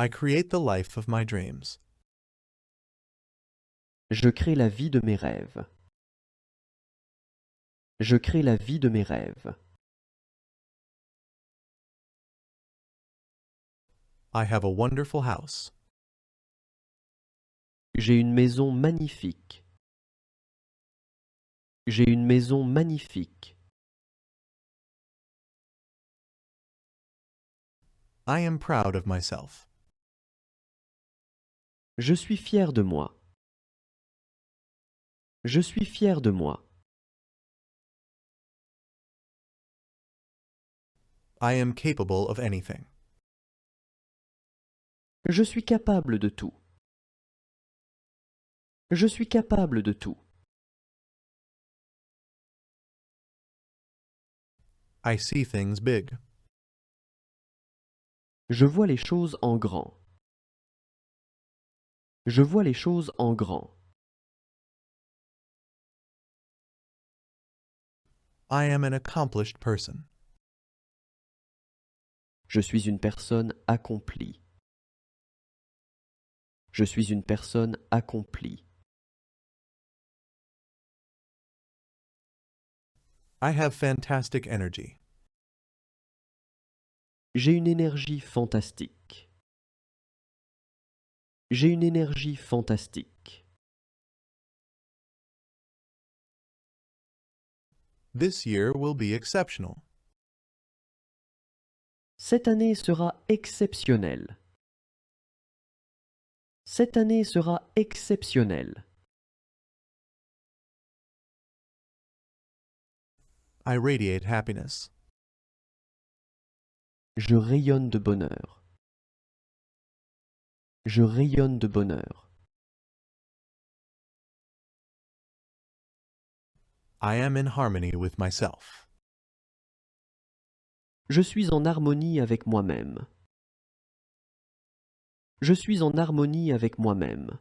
I create the life of my dreams. Je crée la vie de mes rêves. Je crée la vie de mes rêves. I have a wonderful house. J'ai une maison magnifique. J'ai une maison magnifique. I am proud of myself. Je suis fier de moi. Je suis fier de moi. I am capable of anything. Je suis capable de tout. Je suis capable de tout. I see things big. Je vois les choses en grand. Je vois les choses en grand. I am an accomplished person. Je suis une personne accomplie. Je suis une personne accomplie. I have fantastic energy. J'ai une énergie fantastique. J'ai une énergie fantastique. This year will be exceptional. Cette année sera exceptionnelle. Cette année sera exceptionnelle. I radiate happiness. Je rayonne de bonheur. Je rayonne de bonheur. I am in harmony with myself. Je suis en harmonie avec moi-même. Je suis en harmonie avec moi-même.